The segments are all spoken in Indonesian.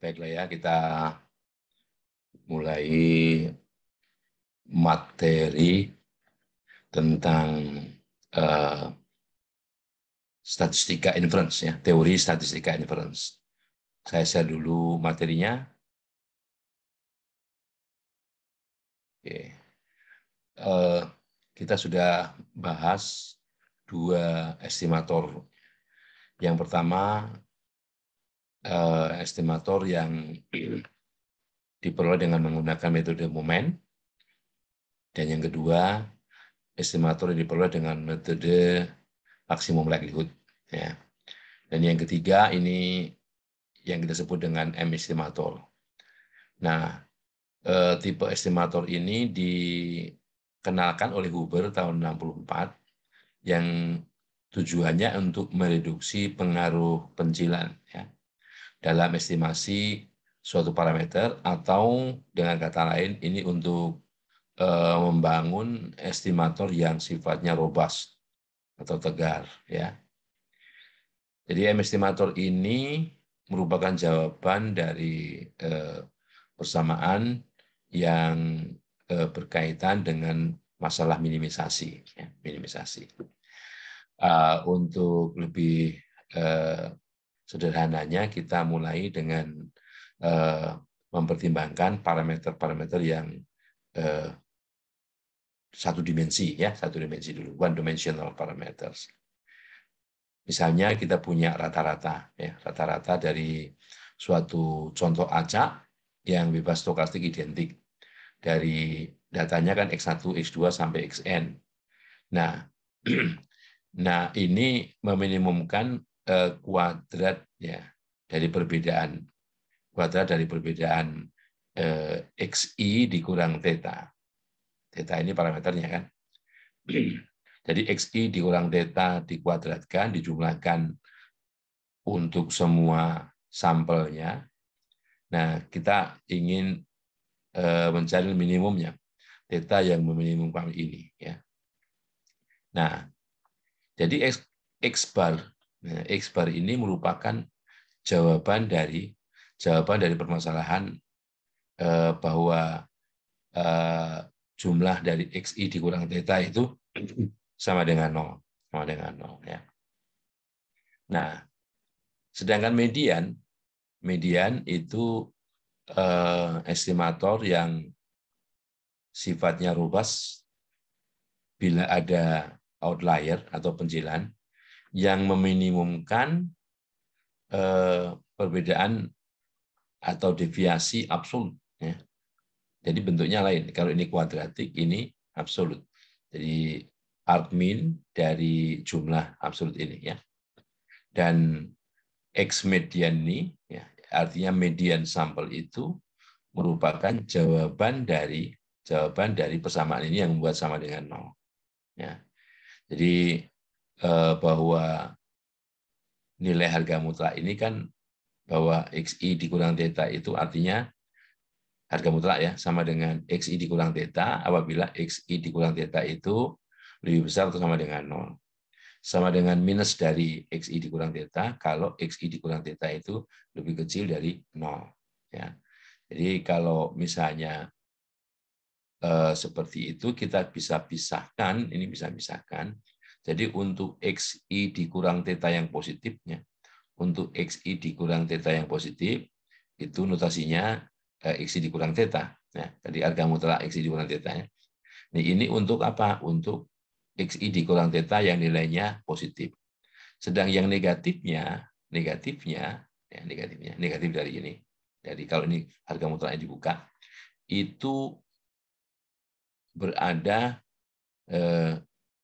Baiklah ya, kita mulai materi tentang uh, statistika inference, ya, teori statistika inference. Saya share dulu materinya. Oke. Kita sudah bahas dua estimator. Yang pertama, estimator yang diperoleh dengan menggunakan metode momen. Dan yang kedua, estimator yang diperoleh dengan metode maksimum likelihood. Ya. Dan yang ketiga, ini yang kita sebut dengan M-estimator. Nah, tipe estimator ini dikenalkan oleh Huber tahun 64 yang tujuannya untuk mereduksi pengaruh pencilan ya, dalam estimasi suatu parameter, atau dengan kata lain ini untuk membangun estimator yang sifatnya robust atau tegar ya. Jadi M-estimator ini merupakan jawaban dari persamaan yang berkaitan dengan masalah minimisasi. Ya, minimisasi. Untuk lebih sederhananya, kita mulai dengan mempertimbangkan parameter-parameter yang satu dimensi, ya, satu dimensi dulu, one dimensional parameters. Misalnya kita punya rata-rata, ya, rata-rata dari suatu contoh acak yang bebas stokastik identik. Dari datanya kan X1, X2 sampai Xn. Nah, nah ini meminimumkan kuadrat ya dari perbedaan xi dikurang theta. Theta ini parameternya kan. Jadi xi dikurang theta dikuadratkan, dijumlahkan untuk semua sampelnya. Nah, kita ingin mencari minimumnya, theta yang meminimumkan ini. Ya. Nah, jadi X bar ini merupakan jawaban dari permasalahan bahwa jumlah dari xi dikurang theta itu sama dengan 0, ya. Nah, sedangkan median itu estimator yang sifatnya robust bila ada outlier atau pencilan yang meminimumkan perbedaan atau deviasi absolut. Ya. Jadi bentuknya lain. Kalau ini kuadratik, ini absolut. Jadi arc mean dari jumlah absolut ini, ya. Dan X median ini, ya, artinya median sampel itu merupakan jawaban dari persamaan ini yang membuat sama dengan 0. Ya. Jadi bahwa nilai harga mutlak ini kan bahwa xi dikurang theta itu artinya harga mutlak ya sama dengan xi dikurang theta apabila xi dikurang theta itu lebih besar atau sama dengan 0. Sama dengan minus dari xi dikurang theta kalau xi dikurang theta itu lebih kecil dari 0. Ya. Jadi kalau misalnya seperti itu kita bisa pisahkan, ini bisa pisahkan. Jadi untuk xi dikurang theta yang positifnya, untuk xi dikurang theta yang positif itu notasinya xi dikurang theta. Nah, tadi harga mutlak xi dikurang theta. Nah, ini untuk apa? Untuk xi dikurang theta yang nilainya positif. Sedang yang negatif dari ini. Jadi kalau ini harga mutlaknya dibuka, itu berada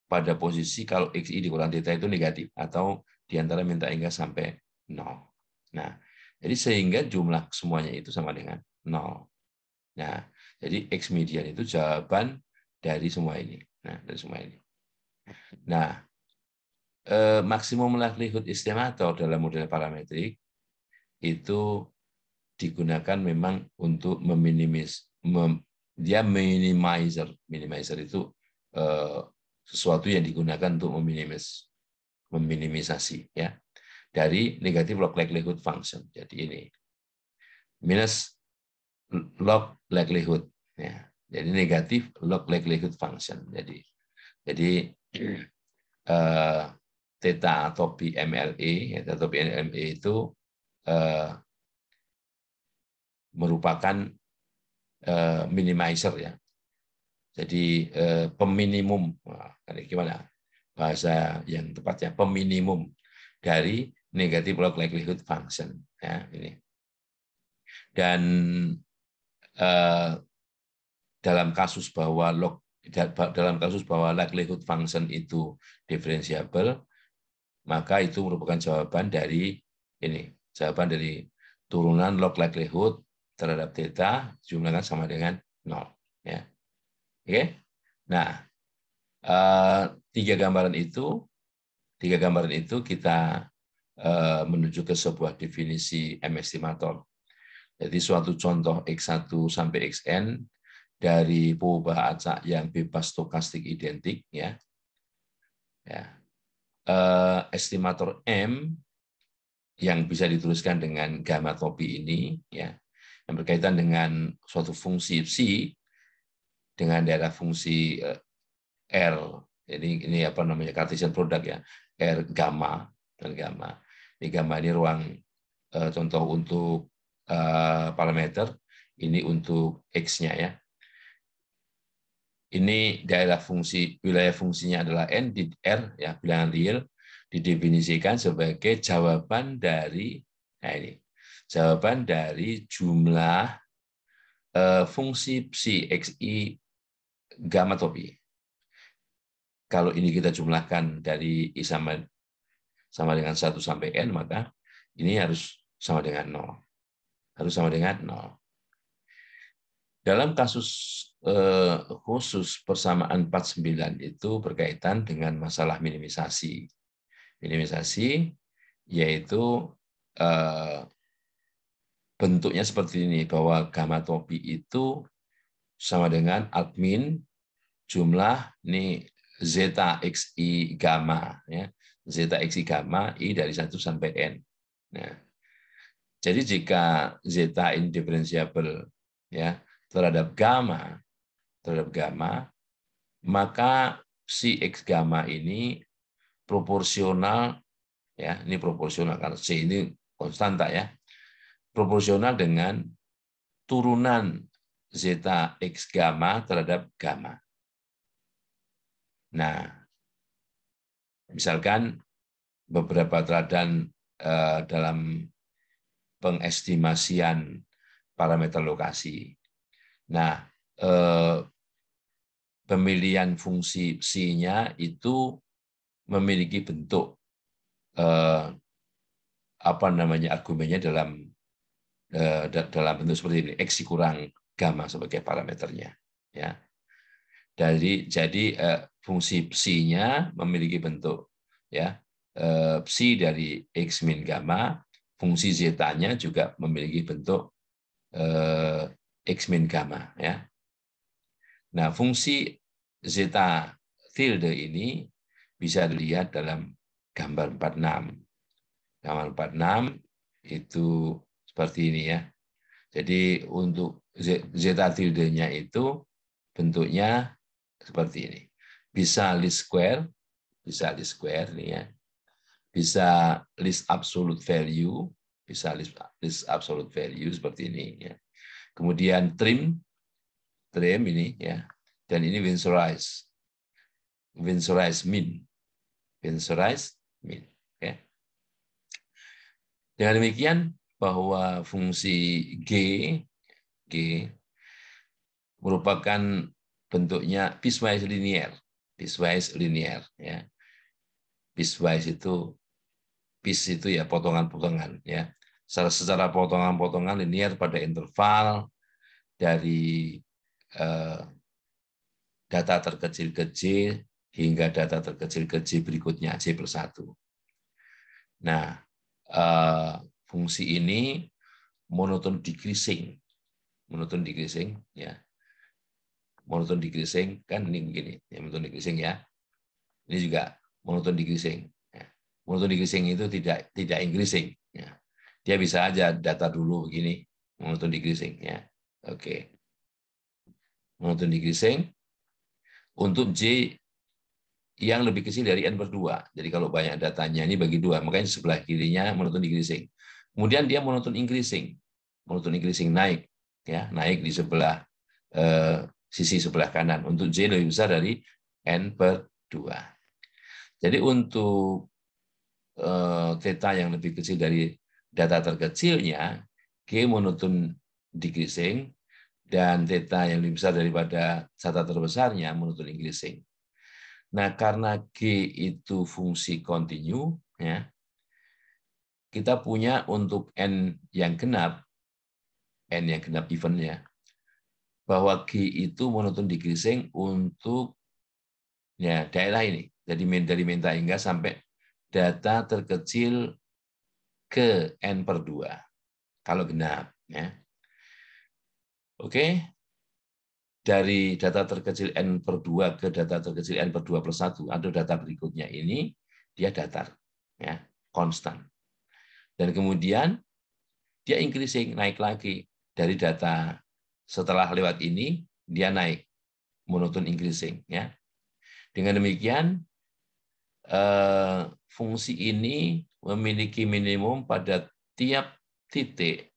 pada posisi kalau xi dikurang theta itu negatif atau diantara minta hingga sampai 0. Nah, jadi sehingga jumlah semuanya itu sama dengan 0. Nah, jadi X median itu jawaban dari semua ini. Nah, dari semua ini. Nah, maksimum likelihood estimator dalam model parametrik itu digunakan memang untuk dia minimizer. Minimizer itu sesuatu yang digunakan untuk meminimisasi ya dari negatif log likelihood function. Jadi ini. minus log likelihood. Ya. Jadi negatif log likelihood function. Jadi theta atau PMLE, theta atau PMLE itu merupakan minimizer ya. Jadi peminimum, gimana bahasa yang tepatnya, peminimum dari negatif log likelihood function. Ya, ini. Dan dalam kasus bahwa likelihood function itu diferensiabel, maka itu merupakan jawaban dari turunan log likelihood terhadap theta jumlahkan sama dengan 0. Ya. Oke. Nah, tiga gambaran itu kita menuju ke sebuah definisi M-estimator. Jadi suatu contoh X1 sampai Xn dari perubahan acak yang bebas stokastik identik, ya. Estimator M yang bisa dituliskan dengan gamma topi ini, ya, yang berkaitan dengan suatu fungsi psi dengan daerah fungsi R. Ini apa namanya, Cartesian product ya, R gamma dan gamma. Ini gamma ini ruang contoh untuk parameter, ini untuk X-nya ya. Ini daerah fungsi, wilayah fungsinya adalah N di R, ya, bilangan real, didefinisikan sebagai jawaban dari, nah ini, jawaban dari jumlah fungsi psi xi gamma topi. Kalau ini kita jumlahkan dari I sama dengan 1 sampai N, maka ini harus sama dengan 0. Harus sama dengan 0. Dalam kasus khusus persamaan 49 itu berkaitan dengan masalah minimisasi. Minimisasi yaitu bentuknya seperti ini, bahwa gamma topi itu sama dengan admin jumlah ini zeta xi gamma, ya, zeta xi gamma i dari 1 sampai n. Nah, jadi jika zeta ini diferensiabel ya terhadap gamma, maka si x gamma ini proporsional, ya, ini proporsional karena c ini konstanta ya, proporsional dengan turunan zeta x gamma terhadap gamma. Nah, misalkan beberapa teladan dalam pengestimasian parameter lokasi. Nah, pemilihan fungsi psi-nya itu memiliki bentuk argumennya dalam bentuk seperti ini, x kurang gamma sebagai parameternya, ya. Jadi fungsi psi-nya memiliki bentuk, ya, psi dari x min gamma, fungsi zeta-nya juga memiliki bentuk x min gamma, ya. Nah, fungsi zeta tilde ini bisa dilihat dalam gambar 46. Gambar 46 itu seperti ini ya. Jadi untuk zeta tilde-nya itu bentuknya seperti ini. Bisa least square nih ya. Bisa least absolute value, least absolute value seperti ini ya. Kemudian trim ini ya. Dan ini Winsorized mean. Ya. Dengan demikian bahwa fungsi G merupakan bentuknya piecewise linear ya. Piecewise itu ya potongan-potongan ya. Secara potongan-potongan linear pada interval dari data terkecil ke J hingga data terkecil ke J berikutnya, J+1. Nah, fungsi ini monoton decreasing ya. Monoton decreasing kan ini begini, ya, monoton decreasing ya. Ini juga monoton decreasing. Ya. Monoton decreasing itu tidak increasing. Ya. Dia bisa aja data dulu begini, monoton decreasing ya. Oke. Monoton decreasing untuk J yang lebih kecil dari N/2. Jadi kalau banyak datanya ini bagi 2, makanya sebelah kirinya monoton decreasing. Kemudian dia monoton increasing. Monoton increasing naik ya, naik di sebelah sisi sebelah kanan untuk J lebih besar dari N/2. Jadi untuk theta yang lebih kecil dari data terkecilnya, G monoton decreasing, dan theta yang lebih besar daripada data terbesarnya monoton increasing. Nah, karena G itu fungsi kontinu, ya, kita punya untuk N yang genap even ya, bahwa G itu monoton decreasing untuk ya daerah ini, jadi dari Menta hingga sampai data terkecil ke N/2 kalau genap. Ya. Oke, dari data terkecil N/2 ke data terkecil N/2+1 atau data berikutnya ini, dia datar, ya, konstan. Dan kemudian dia increasing, naik lagi. Dari data setelah lewat ini, dia naik, monoton increasing. Ya. Dengan demikian, fungsi ini memiliki minimum pada tiap titik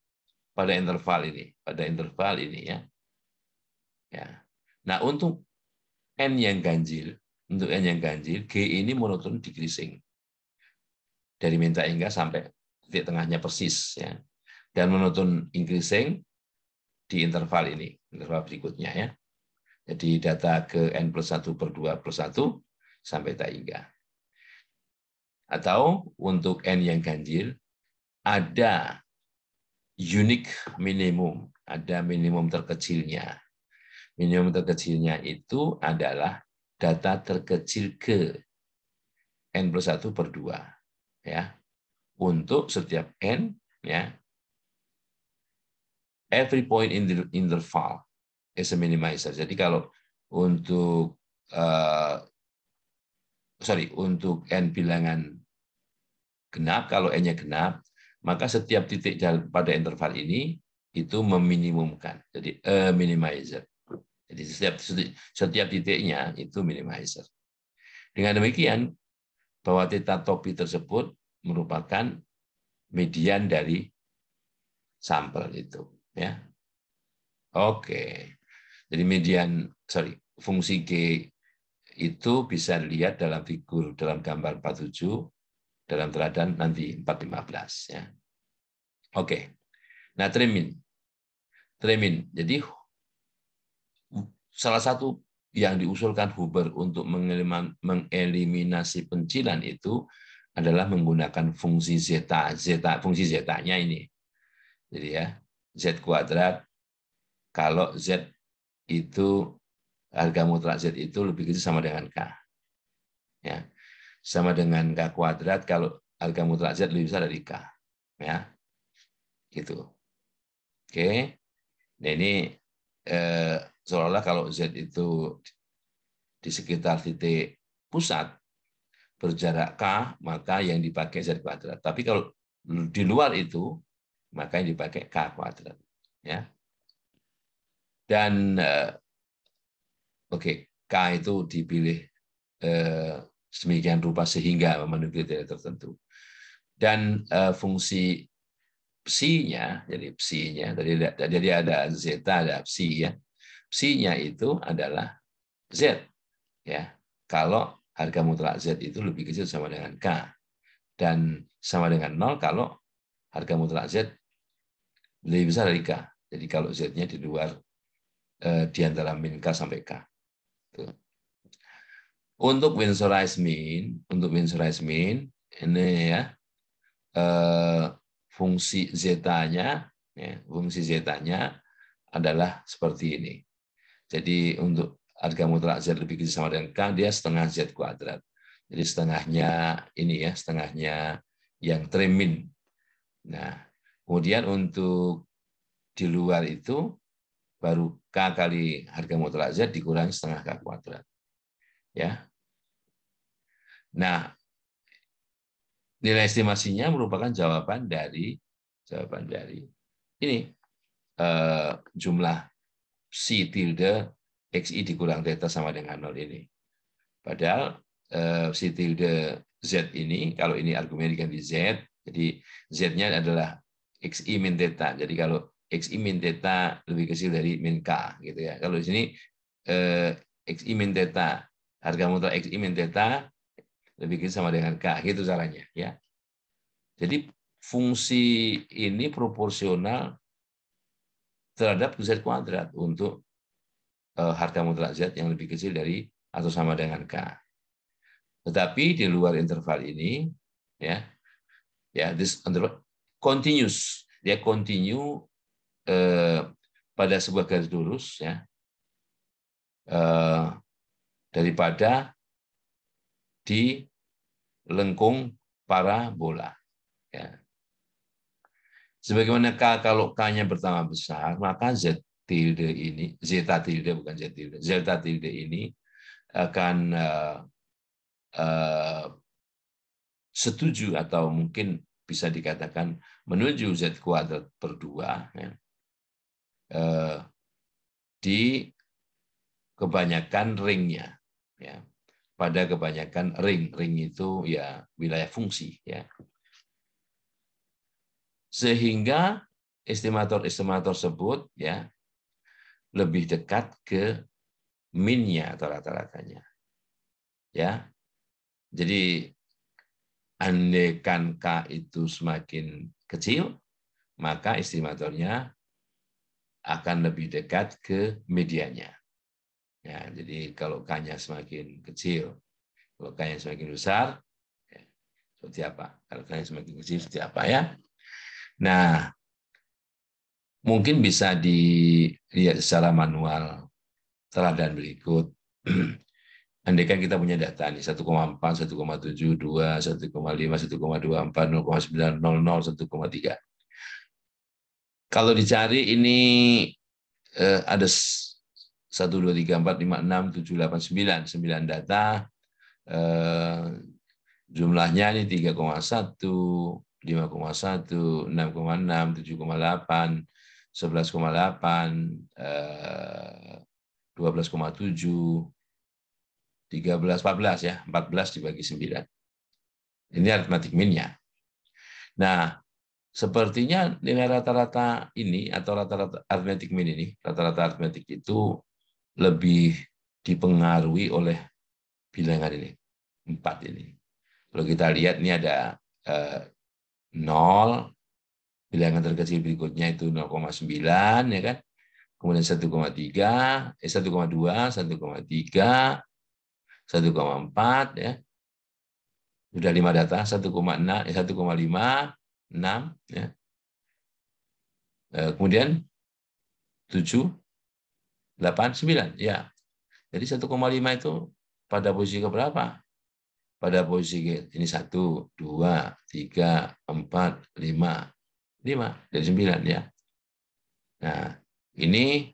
pada interval ini, ya. Ya. Nah, untuk N yang ganjil, G ini monoton decreasing. Dari Menta hingga sampai titik tengahnya persis. Ya. Dan monoton increasing di interval ini, interval berikutnya. Ya. Jadi data ke N+1/2+1 sampai tak hingga. Atau untuk N yang ganjil, ada unique minimum, ada minimum terkecilnya. Minimum terkecilnya itu adalah data terkecil ke N+1/2. Ya. Untuk setiap N, ya, every point in the interval is a minimizer. Jadi kalau untuk untuk N bilangan genap, kalau N-nya genap, maka setiap titik pada interval ini itu meminimumkan. Jadi minimizer. Jadi setiap titiknya itu minimizer. Dengan demikian, bahwa theta topi tersebut merupakan median dari sampel itu. Ya. Oke. Jadi fungsi G itu bisa dilihat dalam figur dalam gambar 47 dalam teladan nanti 415 ya. Oke. Nah, tremin. Jadi salah satu yang diusulkan Huber untuk mengeliminasi pencilan itu adalah menggunakan fungsi zeta, fungsi zetanya ini. Jadi ya, Z kuadrat kalau Z itu harga mutlak Z itu lebih kecil sama dengan K. Ya. Sama dengan K kuadrat kalau harga mutlak Z lebih besar dari K. Ya. Gitu. Oke. Nah, ini seolah-olah kalau Z itu di sekitar titik pusat berjarak K, maka yang dipakai Z kuadrat. Tapi kalau di luar itu, maka yang dipakai K kuadrat. Ya. Dan K itu dipilih sedemikian rupa sehingga memenuhi kriteria tertentu. Dan fungsi psi-nya, jadi ada zeta, ada psi ya. Psi-nya itu adalah Z. Ya. Kalau harga mutlak Z itu lebih kecil sama dengan K. Dan sama dengan 0 kalau harga mutlak Z lebih besar dari K. Jadi kalau Z-nya di luar di antara min K sampai K. Untuk Winsor's mean, ini ya fungsi zetanya, adalah seperti ini. Jadi untuk harga mutlak Z lebih kecil sama dengan K, dia setengah Z kuadrat. Jadi setengahnya ini ya, setengahnya yang tremin. Nah, kemudian untuk di luar itu baru K kali harga mutlak Z dikurangi setengah K kuadrat. Ya. Nah, nilai estimasinya merupakan jawaban dari ini. jumlah C tilde XI dikurang theta sama dengan 0 ini. Padahal C tilde Z ini, kalau ini argumennya diganti Z, jadi Z-nya adalah XI min theta. Jadi kalau XI min theta lebih kecil dari min K, gitu ya. Kalau di sini XI min theta, harga mutlak XI min theta lebih kecil sama dengan K, gitu caranya. Ya. Jadi fungsi ini proporsional terhadap Z kuadrat untuk harga mutlak Z yang lebih kecil dari atau sama dengan K. Tetapi di luar interval ini, ya, this interval continuous, dia continue pada sebuah garis lurus, ya, daripada di lengkung parabola. Ya. Sebagaimana kalau K-nya bertambah besar, maka Z tilde ini, zeta tilde bukan Z tilde, zeta tilde ini akan setuju atau mungkin bisa dikatakan menuju Z kuadrat per 2 ya, di kebanyakan ringnya. Ya. Pada kebanyakan ring itu ya wilayah fungsi. Ya. Sehingga estimator-estimator tersebut ya lebih dekat ke min-nya atau rata-ratanya. Ya. Jadi andaikan K itu semakin kecil, maka estimatornya akan lebih dekat ke medianya. Ya, jadi kalau K-nya semakin kecil, kalau K-nya semakin besar, ya, seperti apa? Kalau K-nya semakin kecil, seperti apa ya? Nah, mungkin bisa dilihat secara manual teladan berikut. Andaikan kita punya data nih 1,4, 1,7, 2, 1,5, 1,24, 0,9, 00, 1,3. Kalau dicari ini ada 1, 2, 3, 4, 5, 6, 7, 8, 9. 9 data. Jumlahnya ini 3,1, 5,1, 6,6, 7,8, 11,8, 12,7, 13, 14 ya, 14 dibagi 9. Ini aritmatik min-nya. Nah, sepertinya nilai rata-rata ini atau rata-rata aritmatik min ini, rata-rata aritmatik itu lebih dipengaruhi oleh bilangan ini, 4 ini. Kalau kita lihat ini ada 0, bilangan terkecil berikutnya itu 0,9 ya kan. Kemudian 1,3, 1,2, 1,3, 1,4 ya. Sudah 5 data, 1,6, 1,5, 6 ya. Kemudian 7, 8, 9 ya. Jadi 1,5 itu pada posisi keberapa? Pada posisi ini 1, 2, 3, 4, 5. 5 dari 9 ya. Nah, ini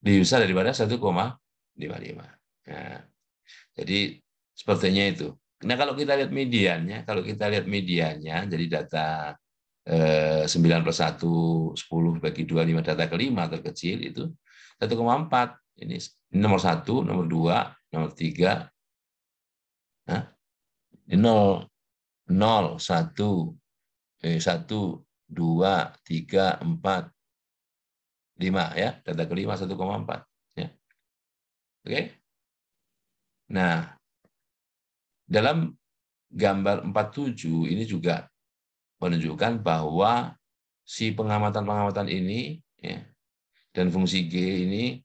lebih besar daripada 1,55. Nah, jadi sepertinya itu. Nah, kalau kita lihat mediannya, jadi data 9+1, 10 bagi 2, 5, data kelima terkecil itu 1,4. Ini nomor 1, nomor 2, nomor 3. Nah, ini 0, 0, 1, 2, 3, 4, 5 ya, data kelima 1,4 ya. Oke. Nah, dalam gambar 47 ini juga menunjukkan bahwa si pengamatan-pengamatan ini ya, dan fungsi G ini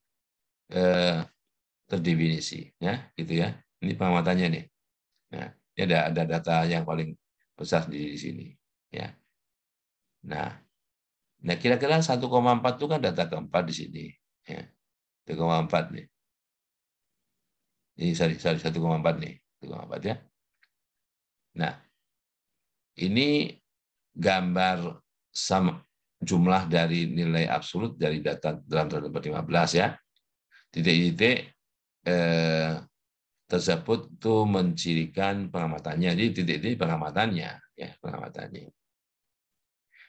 terdefinisi ya, gitu ya. Ini pengamatannya nih. Nah, ini ada data yang paling besar di sini ya. Nah, kira-kira 1,4 itu kan data keempat di sini ya. 1,4 nih. Ini sorry 1,4 nih, 1,4 ya. Nah, ini gambar sama jumlah dari nilai absolut dari data dalam tahun 2015 ya. Titik-titik tersebut itu mencirikan pengamatannya. Jadi titik-titik pengamatannya ya, pengamatannya.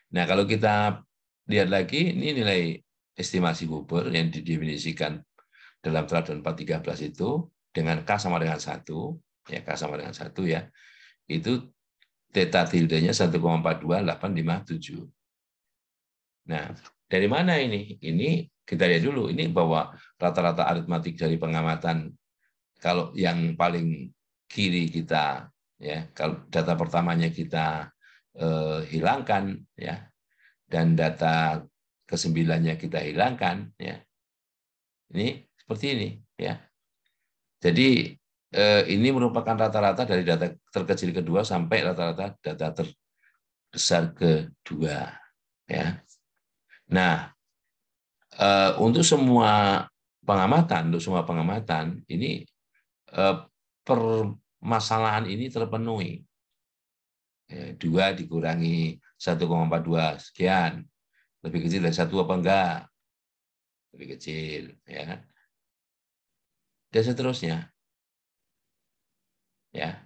Nah, kalau kita lihat lagi, ini nilai estimasi Hubble yang didefinisikan dalam teladan 413 itu dengan K sama dengan 1, ya K sama dengan 1 ya, itu theta tilde-nya 1,42857. Nah, dari mana ini? Ini kita lihat dulu, ini bahwa rata-rata aritmatik dari pengamatan, kalau yang paling kiri kita, ya, kalau data pertamanya kita hilangkan, ya, dan data ke-9-nya kita hilangkan, ya, ini seperti ini, ya. Jadi ini merupakan rata-rata dari data terkecil kedua sampai rata-rata data terbesar kedua, ya. Nah, untuk semua pengamatan ini permasalahan ini terpenuhi. 2 dikurangi 1,42 sekian, lebih kecil dari 1 apa enggak? Lebih kecil, ya. Dan seterusnya, ya.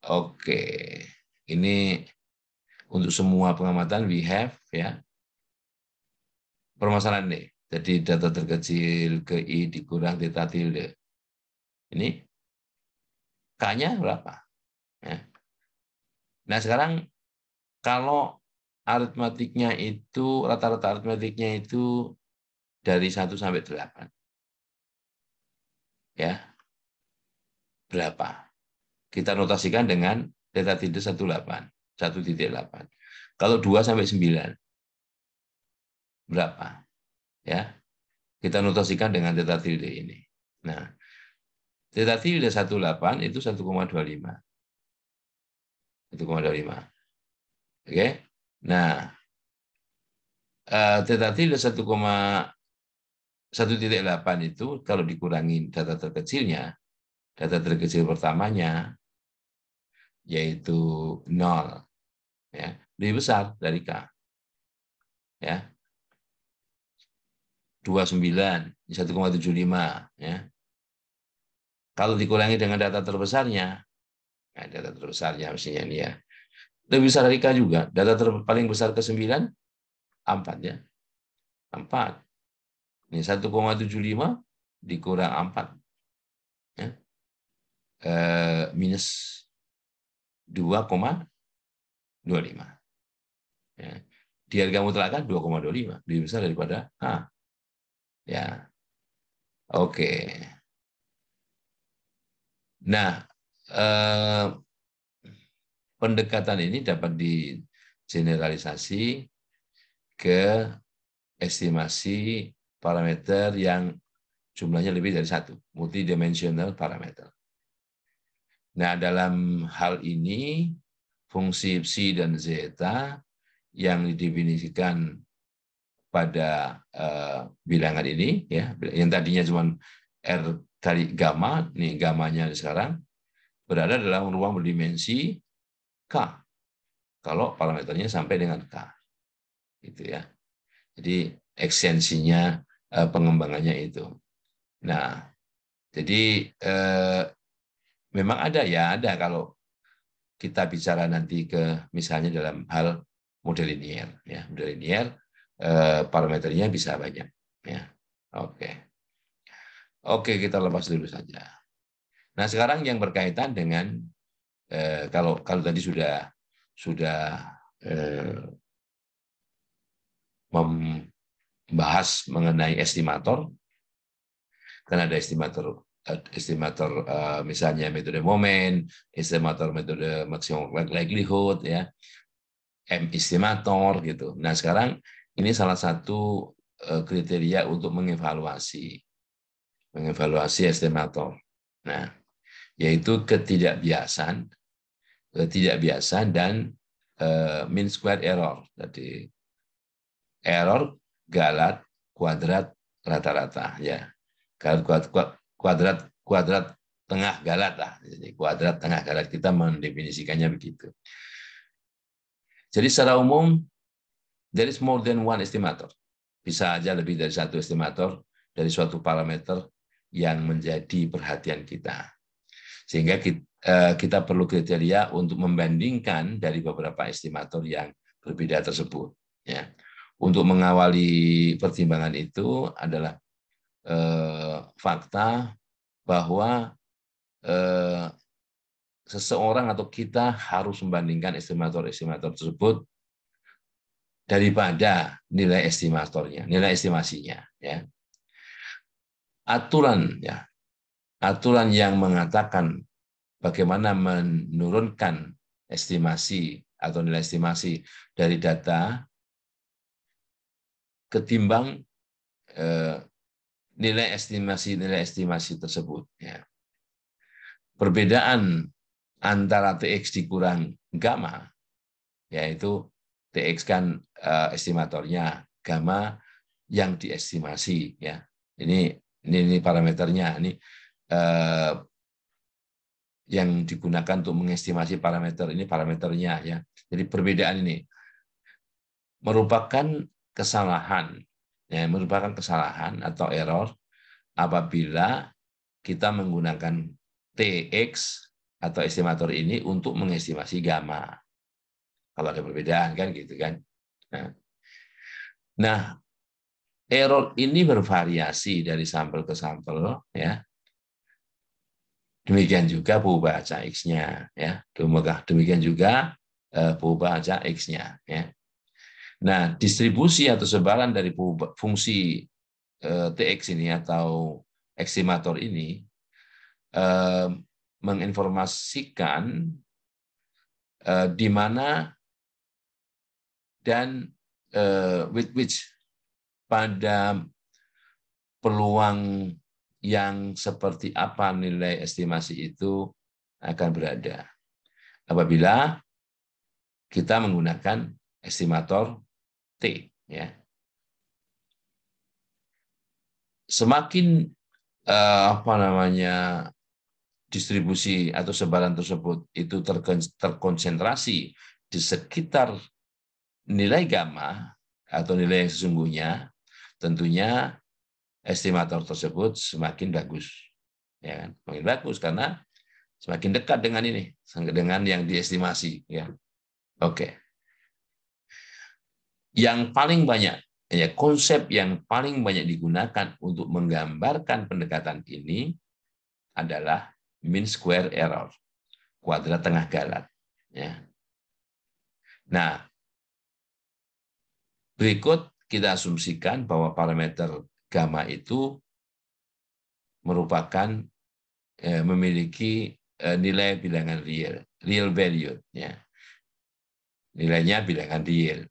Oke, ini untuk semua pengamatan we have, ya. Permasalahan nih. Jadi data terkecil ke I dikurang theta tilde. Ini K-nya berapa? Ya. Nah, sekarang kalau aritmatiknya itu, rata-rata aritmatiknya itu dari 1 sampai 8. Ya, berapa? Kita notasikan dengan theta tilde 18, 1,8. Kalau 2 sampai 9, berapa? Ya, kita notasikan dengan theta tilde ini. Nah, theta tilde 18 itu 1,25. 1,25. Oke. Nah, theta tilde 1,8 itu kalau dikurangi data terkecilnya, data terkecil pertamanya yaitu 0, ya, lebih besar dari K. Ya. 29, 1,75, ya. Kalau dikurangi dengan data terbesarnya, nah data terbesarnya mestinya ini ya, lebih besar dari K juga. Data paling besar ke-9, 4 ya. 4. Ini 1,75 dikurang 4. Ya. Minus 2,25. Ya. Di harga mutlak 2,25, lebih besar daripada A. Ya. Oke. Nah, pendekatan ini dapat digeneralisasi ke estimasi parameter yang jumlahnya lebih dari 1, multidimensional parameter. Nah, dalam hal ini, fungsi psi dan zeta yang didefinisikan pada bilangan ini, ya, yang tadinya cuma R dari gamma, nih gamanya sekarang, berada dalam ruang berdimensi K, kalau parameternya sampai dengan K. Gitu ya. Jadi ekstensinya pengembangannya itu. Nah, jadi memang ada kalau kita bicara nanti ke misalnya dalam hal model linier, ya model linier parameternya bisa banyak, ya. Oke, kita lepas dulu saja. Nah, sekarang yang berkaitan dengan kalau tadi sudah membahas mengenai estimator. Kan ada estimator misalnya metode momen, estimator metode maksimum likelihood, ya, M estimator gitu. Nah, sekarang ini salah satu kriteria untuk mengevaluasi estimator. Nah, yaitu ketidakbiasan dan mean square error. Jadi error galat kuadrat rata-rata, ya. Kuadrat tengah galat lah. Jadi kuadrat tengah galat kita mendefinisikannya begitu. Jadi secara umum there is more than one estimator. Bisa aja lebih dari satu estimator dari suatu parameter yang menjadi perhatian kita. Sehingga kita perlu kriteria untuk membandingkan dari beberapa estimator yang berbeda tersebut. Ya. untuk mengawali pertimbangan itu adalah fakta bahwa seseorang atau kita harus membandingkan estimator-estimator tersebut daripada nilai estimatornya, nilai estimasinya. Ya. Aturan yang mengatakan bagaimana menurunkan estimasi atau nilai estimasi dari data ketimbang nilai estimasi tersebut. Ya. Perbedaan antara TX dikurang gamma, yaitu TX kan estimatornya, gamma yang diestimasi. Ya. Ini parameternya. Ini yang digunakan untuk mengestimasi parameter. Ini parameternya. Ya. Jadi perbedaan ini merupakan kesalahan. Ya, merupakan kesalahan atau error apabila kita menggunakan TX atau estimator ini untuk mengestimasi gamma. Kalau ada perbedaan kan gitu kan. Nah, error ini bervariasi dari sampel ke sampel ya. Demikian juga perubahan X-nya ya. Demikian juga perubahan X-nya ya. Nah, distribusi atau sebaran dari fungsi TX ini atau estimator ini menginformasikan di mana dan with which pada peluang yang seperti apa nilai estimasi itu akan berada. Apabila kita menggunakan estimator T, ya. Semakin distribusi atau sebaran tersebut itu terkonsentrasi di sekitar nilai gamma atau nilai yang sesungguhnya, tentunya estimator tersebut semakin bagus, ya kan? Semakin bagus karena semakin dekat dengan ini, dengan yang diestimasi, ya. Oke. Yang paling banyak, ya konsep yang paling banyak digunakan untuk menggambarkan pendekatan ini adalah mean square error, kuadrat tengah galat. Ya. Nah, berikut kita asumsikan bahwa parameter gamma itu merupakan memiliki nilai bilangan real value, ya. Nilainya bilangan real.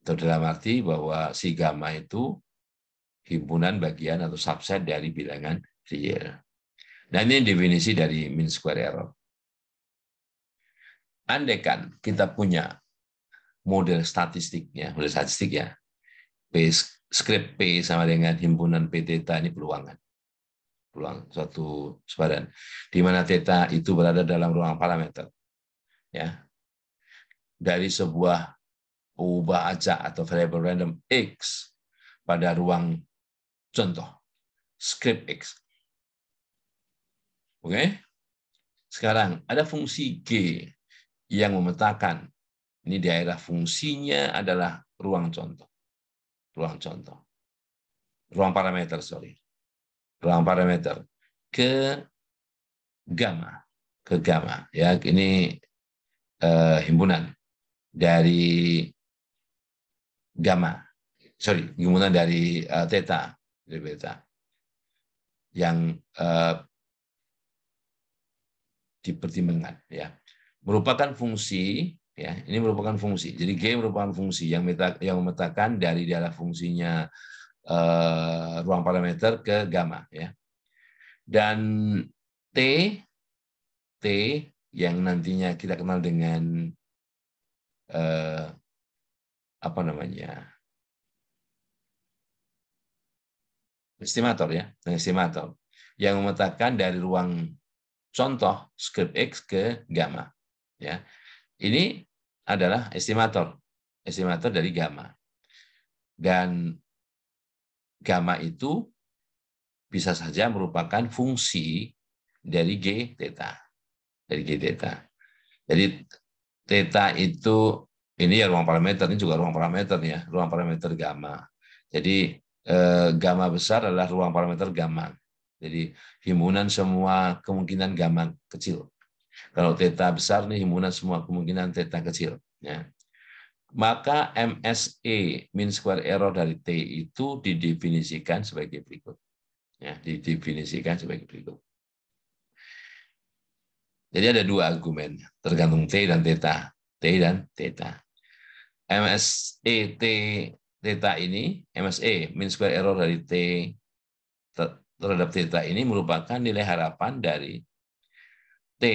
Atau dalam arti bahwa si gamma itu himpunan bagian atau subset dari bilangan real. Nah, ini definisi dari mean square error. Andaikan kita punya model statistik ya, script P sama dengan himpunan P theta ini peluang suatu sebaran di mana theta itu berada dalam ruang parameter ya, dari sebuah ubah acak atau variable random X pada ruang contoh script X. Oke, sekarang ada fungsi G yang memetakan ini daerah fungsinya adalah ruang parameter ke gamma ya, ini himpunan dari himpunan dari theta yang dipertimbangkan ya, merupakan fungsi ya, ini merupakan fungsi. Jadi G merupakan fungsi yang memetakan dari daerah fungsinya ruang parameter ke gamma ya. Dan T yang nantinya kita kenal dengan estimator ya, estimator yang memetakan dari ruang contoh script X ke gamma ya. Ini adalah estimator dari gamma. Dan gamma itu bisa saja merupakan fungsi dari G theta. Jadi theta itu Ini ya ruang parameter, ini juga ruang parameter ya, ruang parameter gamma. Jadi gamma besar adalah ruang parameter gamma. Jadi himpunan semua kemungkinan gamma kecil. Kalau theta besar nih himpunan semua kemungkinan theta kecil. Ya. Maka MSE mean square error dari T itu didefinisikan sebagai berikut. Ya, didefinisikan sebagai berikut. Jadi ada dua argumen, tergantung T dan theta. T dan theta. MSE T theta ini, MSE mean square error dari T terhadap theta ini merupakan nilai harapan dari T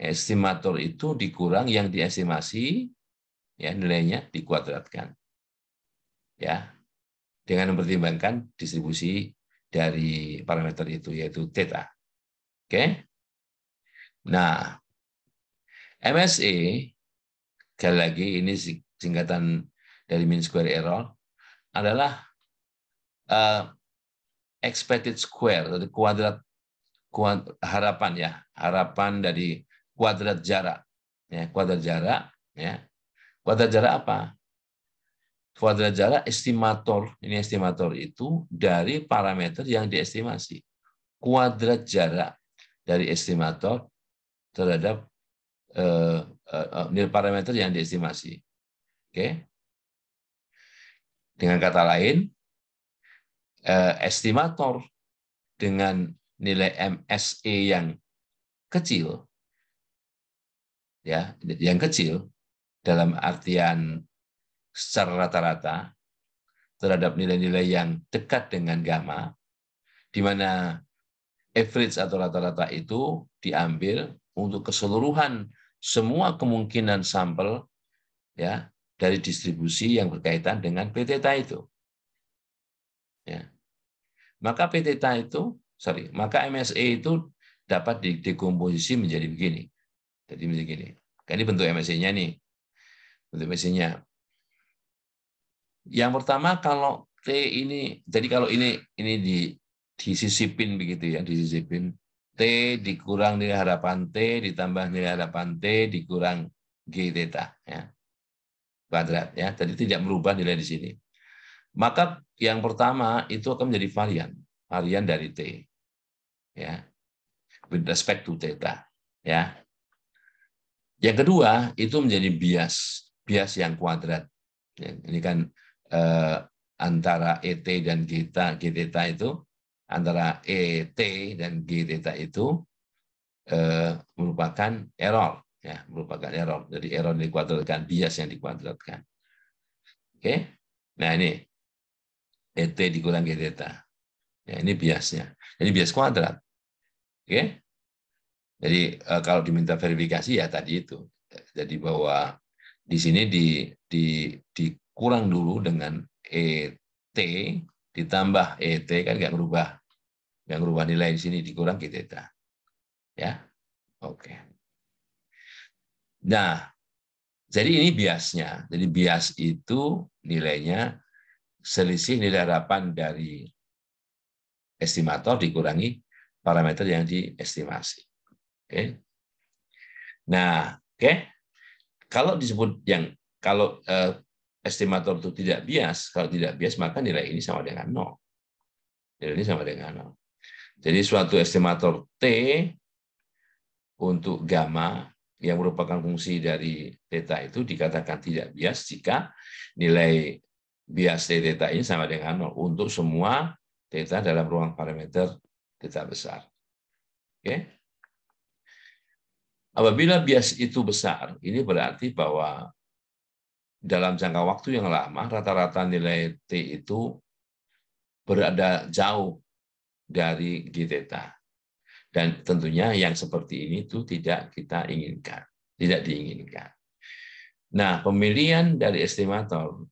estimator itu dikurang yang diestimasi, ya nilainya dikuadratkan, ya dengan mempertimbangkan distribusi dari parameter itu yaitu theta. Oke, nah MSE sekali lagi ini singkatan dari mean square error adalah expected square atau kuadrat harapan ya, harapan dari kuadrat jarak ya, kuadrat jarak ya. Kuadrat jarak apa? Kuadrat jarak estimator, ini estimator itu dari parameter yang diestimasi. Kuadrat jarak dari estimator terhadap nilai parameter yang diestimasi. Oke. Dengan kata lain, estimator dengan nilai MSE yang kecil, ya, yang kecil dalam artian secara rata-rata terhadap nilai-nilai yang dekat dengan gamma, di mana average atau rata-rata itu diambil untuk keseluruhan semua kemungkinan sampel ya dari distribusi yang berkaitan dengan P theta itu. Ya. Maka P theta itu, maka MSE itu dapat didekomposisi menjadi begini. Jadi begini. Ini bentuk MSE-nya nih. Bentuk MSE-nya. Yang pertama kalau T ini, jadi kalau ini disisipin begitu ya, disisipin T dikurang nilai harapan T ditambah nilai harapan T dikurang G theta ya, kuadrat ya, jadi tidak merubah nilai di sini. Maka yang pertama itu akan menjadi varian dari T ya, with respect to theta ya. Yang kedua itu menjadi bias yang kuadrat. Ya, ini kan antara ET dan G theta itu, antara ET dan G theta itu merupakan error, ya, merupakan error. Jadi error dikuadratkan, bias yang dikuadratkan. Oke, nah ini ET dikurang G theta. Ya, ini biasnya. Jadi bias kuadrat. Oke, jadi kalau diminta verifikasi ya tadi itu. Jadi bahwa di sini dikurang dulu dengan ET ditambah ET kan nggak merubah nilai di sini dikurang G theta. Ya. Oke. Nah, jadi ini biasnya. Jadi bias itu nilainya selisih nilai harapan dari estimator dikurangi parameter yang diestimasi. Oke. Nah, oke. Kalau disebut kalau estimator itu tidak bias, kalau tidak bias maka nilai ini sama dengan 0. Nilai ini sama dengan 0. Jadi suatu estimator T untuk gamma yang merupakan fungsi dari theta itu dikatakan tidak bias jika nilai bias theta ini sama dengan 0 untuk semua theta dalam ruang parameter theta besar. Oke. Apabila bias itu besar, ini berarti bahwa dalam jangka waktu yang lama rata-rata nilai T itu berada jauh dari G theta. Dan tentunya yang seperti ini itu tidak kita inginkan, tidak diinginkan. Nah, pemilihan dari estimator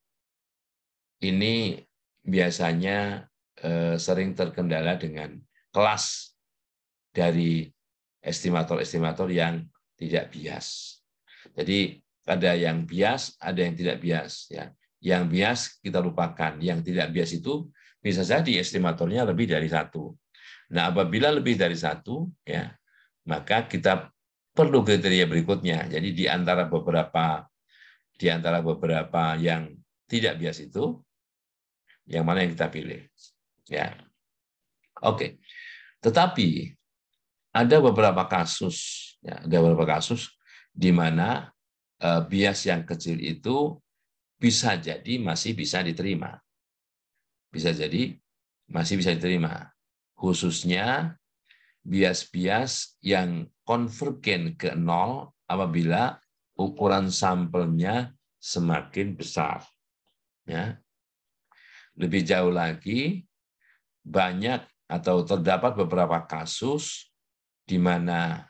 ini biasanya sering terkendala dengan kelas dari estimator-estimator yang tidak bias. Jadi ada yang bias, ada yang tidak bias. Ya. Yang bias kita lupakan, yang tidak bias itu bisa jadi estimatornya lebih dari satu. Nah, apabila lebih dari satu, ya, maka kita perlu kriteria berikutnya. Jadi di antara beberapa di antara beberapa yang tidak bias itu, yang mana yang kita pilih. Ya, oke. Tetapi ada beberapa kasus, ya, ada beberapa kasus di mana bias yang kecil itu bisa jadi masih bisa diterima. Bisa jadi masih bisa diterima. Khususnya bias-bias yang konvergen ke nol apabila ukuran sampelnya semakin besar. Ya. Lebih jauh lagi, banyak atau terdapat beberapa kasus di mana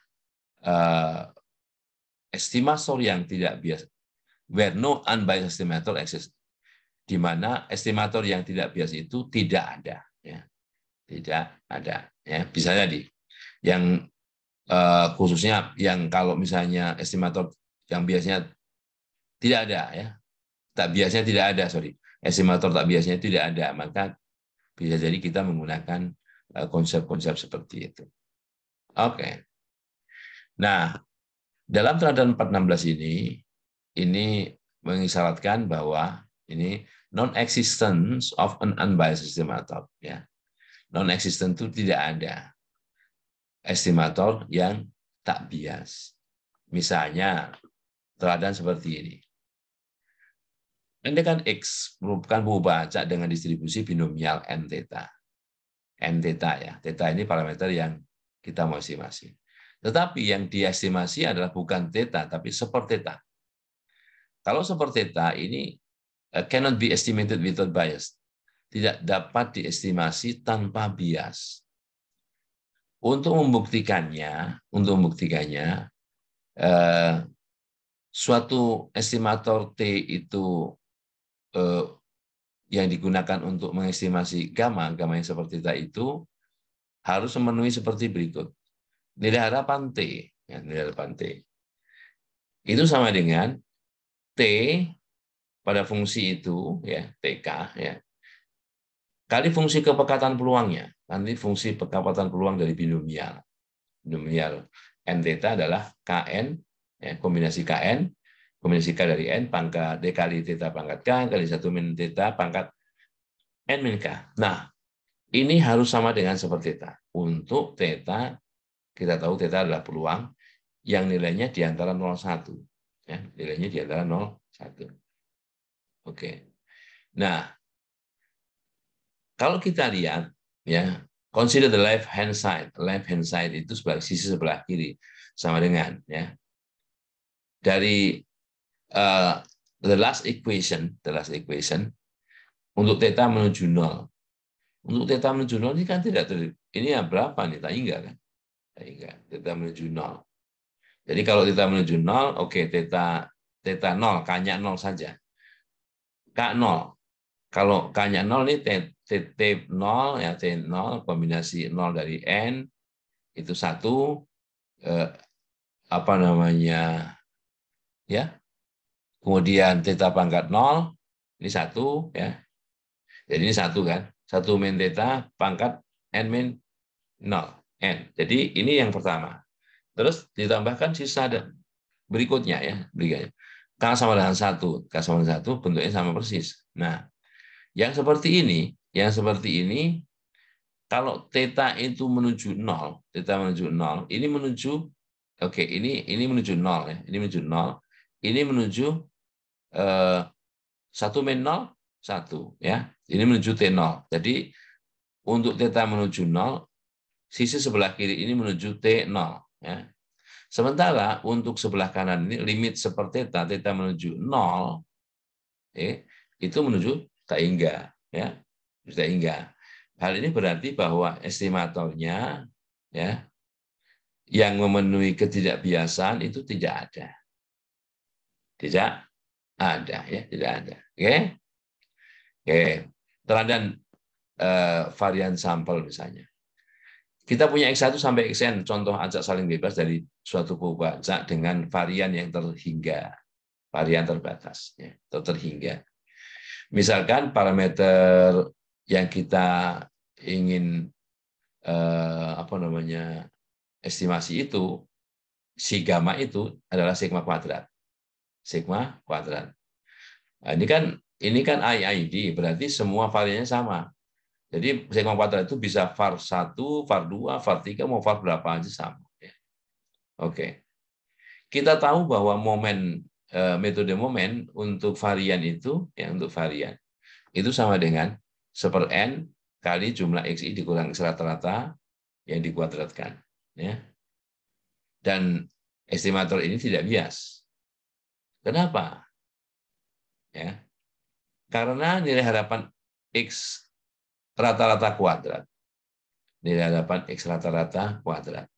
estimator yang tidak bias, where no unbiased estimator exists, di mana estimator yang tidak bias itu tidak ada, ya. Tidak ada, ya. Bisa jadi yang khususnya yang kalau misalnya estimator yang biasanya tidak ada, ya, tak biasanya tidak ada, sorry, estimator tak biasanya tidak ada, maka bisa jadi kita menggunakan konsep-konsep seperti itu. Oke. Nah, dalam teladan 416 ini mengisyaratkan bahwa ini non-existence of an unbiased estimator. Ya. Non-existent itu tidak ada estimator yang tak bias. Misalnya, teladan seperti ini. Pendekan X merupakan buku baca dengan distribusi binomial n theta. N theta, ya. Theta ini parameter yang kita masing-masing. Tetapi yang diestimasi adalah bukan theta, tapi super theta. Kalau super theta ini cannot be estimated without bias. Tidak dapat diestimasi tanpa bias. Untuk membuktikannya, suatu estimator T itu yang digunakan untuk mengestimasi gamma yang seperti theta itu harus memenuhi seperti berikut. Nilai harapan T, ya, nilai harapan T. Itu sama dengan T pada fungsi itu, ya, TK, ya, kali fungsi kepekatan peluangnya. Nanti fungsi kepekatan peluang dari binomial. Binomial N theta adalah Kn, ya, kombinasi Kn, kombinasi K dari N, pangkat D kali theta pangkat K, kali 1 min theta pangkat N min K. Nah, ini harus sama dengan super theta. Untuk theta, kita tahu theta adalah peluang yang nilainya di antara 0,1. Ya, nilainya di antara 0,1. Oke. Nah, kalau kita lihat, ya, consider the left hand side. Left hand side itu sisi sebelah kiri, sama dengan, ya, dari the last equation untuk theta menuju 0. Untuk theta menuju 0 ini kan tidak ini ya berapa nih? Tak hingga kan? Tak hingga. Theta menuju 0. Jadi kalau theta menuju 0, oke, theta 0, K-nya 0 saja. K0. Kalau K-nya 0 ini T0, ya, T0 kombinasi 0 dari N itu 1, apa namanya, ya. Kemudian theta pangkat 0 ini 1, ya. Jadi ini 1 kan. 1 min theta pangkat N min 0, N. Jadi ini yang pertama. Terus ditambahkan sisa berikutnya, ya, berikutnya. K sama dengan 1, K sama dengan 1 bentuknya sama persis. Nah, yang seperti ini, kalau theta itu menuju 0, ini menuju, oke, ini menuju 0, ya, ini menuju 0, ini menuju 1 min 0, 1, ya, ini menuju T0. Jadi untuk theta menuju 0, sisi sebelah kiri ini menuju T0, ya. Sementara untuk sebelah kanan ini limit seperti theta menuju 0, itu menuju tak hingga, ya, tak hingga. Hal ini berarti bahwa estimatornya, ya, yang memenuhi ketidakbiasaan itu tidak ada. Tidak ada, ya, tidak ada. Oke. Oke. Teladan varian sampel misalnya. Kita punya X1 sampai Xn, contoh acak saling bebas dari suatu buku acak dengan varian yang terhingga, varian terbatas, ya, atau terhingga. Misalkan parameter yang kita ingin estimasi itu, si gamma itu adalah sigma kuadrat. sigma kuadrat. Nah, ini kan IID, berarti semua variannya sama. Jadi sigma kuadrat itu bisa var 1, var 2, var 3, mau var berapa aja sama. Oke. Kita tahu bahwa metode momen untuk varian itu, ya untuk varian, itu sama dengan 1/n kali jumlah XI dikurang X rata-rata yang dikuadratkan. Ya. Dan estimator ini tidak bias. Kenapa? Ya. Karena nilai harapan X rata-rata kuadrat. Nilai harapan X rata-rata kuadrat.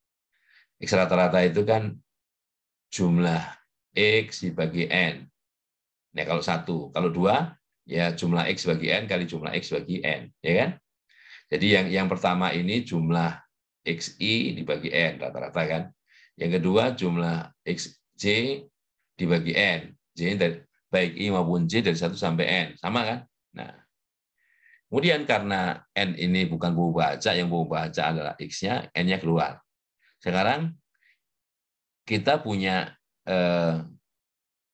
X rata-rata itu kan jumlah X dibagi N. Nah, kalau 1. Kalau 2, ya jumlah X bagi N kali jumlah X bagi N. Ya kan? Jadi yang pertama ini jumlah XI dibagi N, rata-rata kan. Yang kedua jumlah XJ dibagi N. J dari, baik I maupun J dari 1 sampai N. Sama kan? Nah, kemudian karena N ini bukan buku baca, yang buku baca adalah X-nya, N-nya keluar. Sekarang kita punya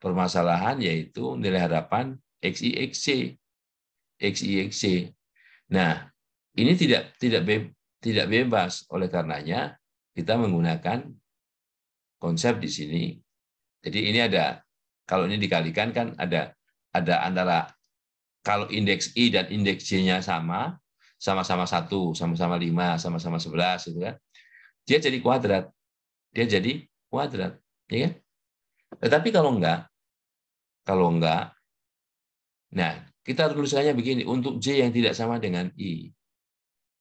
permasalahan yaitu nilai harapan XI, XC. XI, XC. Nah, ini tidak bebas, oleh karenanya kita menggunakan konsep di sini. Jadi ini ada, kalau ini dikalikan kan ada antara, kalau indeks I dan indeks J-nya sama-sama 1, sama-sama 5, sama-sama 11 gitu kan. Dia jadi kuadrat. Dia jadi kuadrat, ya kan? Tetapi kalau enggak, nah kita tulisannya begini, untuk J yang tidak sama dengan I.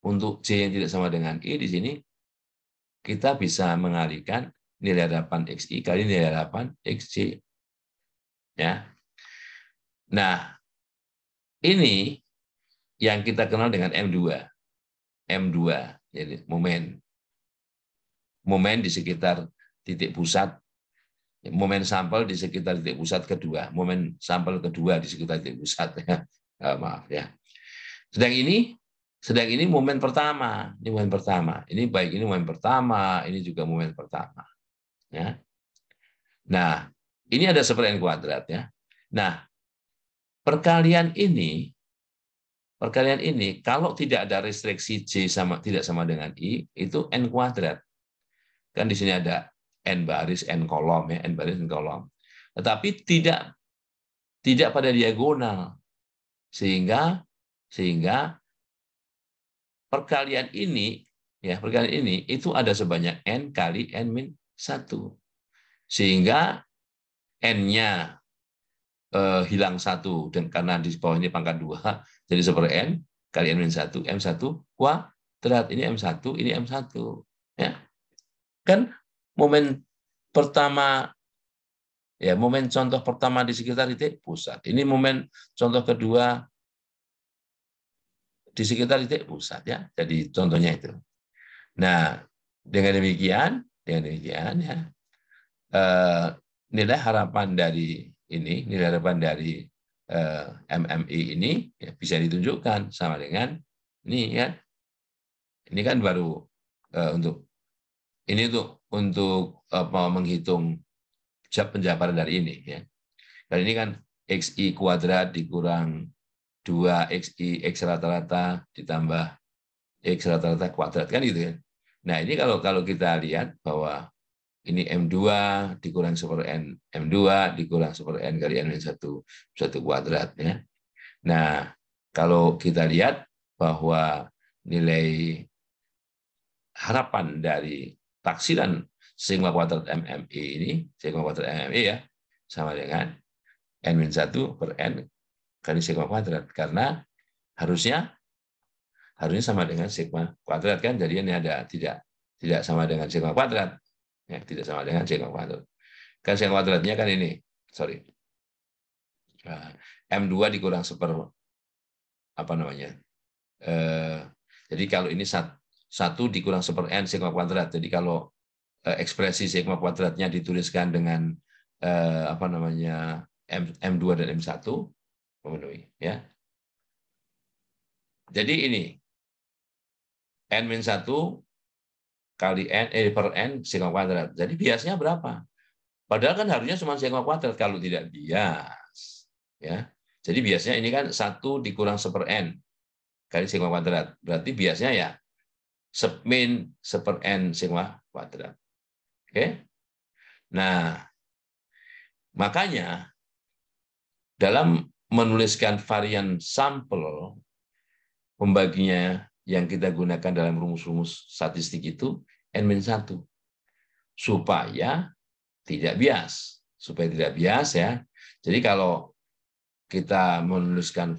Untuk J yang tidak sama dengan I di sini kita bisa mengalihkan nilai harapan XI kali nilai harapan XJ. Ya. Nah, ini yang kita kenal dengan M2. M2, jadi momen di sekitar titik pusat, momen sampel di sekitar titik pusat kedua, momen sampel kedua di sekitar titik pusat. Maaf ya. Sedang ini momen pertama, ini momen pertama. Ini baik ini momen pertama, ini juga momen pertama. Ya. Nah, ini ada 1/n kuadrat ya. Nah, perkalian ini kalau tidak ada restriksi J tidak sama dengan I, itu N kuadrat. Kan di sini ada N baris, N kolom ya, N baris, N kolom. Tetapi tidak pada diagonal. Sehingga perkalian ini itu ada sebanyak N kali N-1. Sehingga N-nya hilang 1, dan karena di bawah ini pangkat 2, jadi 1/n kali N-1, M1 kuadrat. Ini M1, ini M1. Ya. Kan momen pertama, ya momen contoh pertama di sekitar titik pusat. Ini momen contoh kedua di sekitar titik pusat ya. Jadi contohnya itu. Nah, dengan demikian ya, nilai harapan dari MMI ini ya, bisa ditunjukkan sama dengan ini ya. Ini kan baru untuk menghitung penjabaran dari ini ya. Dan ini kan XI kuadrat dikurang 2XI X rata-rata ditambah X rata-rata kuadrat kan gitu ya. Nah, ini kalau kita lihat bahwa ini M2 dikurang 1/n, M2 dikurang 1/n kali N-1 kuadrat ya. Nah, kalau kita lihat bahwa nilai harapan dari taksiran sigma kuadrat MMI ini, sigma kuadrat MMI ya, sama dengan N-1 per N kali sigma kuadrat, karena harusnya sama dengan sigma kuadrat kan, jadi ini ada tidak sama dengan sigma kuadrat ya, tidak sama dengan sigma kuadrat kan, sigma kuadratnya kan ini M2 dikurang jadi kalau ini 1 dikurang 1/n sigma kuadrat, jadi kalau ekspresi sigma kuadratnya dituliskan dengan M2 dan M1 memenuhi ya. Jadi ini N-1 kali N per N sigma kuadrat. Jadi biasnya berapa? Padahal kan harusnya cuma sigma kuadrat kalau tidak bias. Ya. Jadi biasanya ini kan 1 dikurang 1/n kali sigma kuadrat. Berarti biasanya ya min 1/n sigma kuadrat. Oke? Nah, makanya dalam menuliskan varian sampel, pembaginya yang kita gunakan dalam rumus-rumus statistik itu N-1. Supaya tidak bias. Supaya tidak bias ya. Jadi kalau kita menuliskan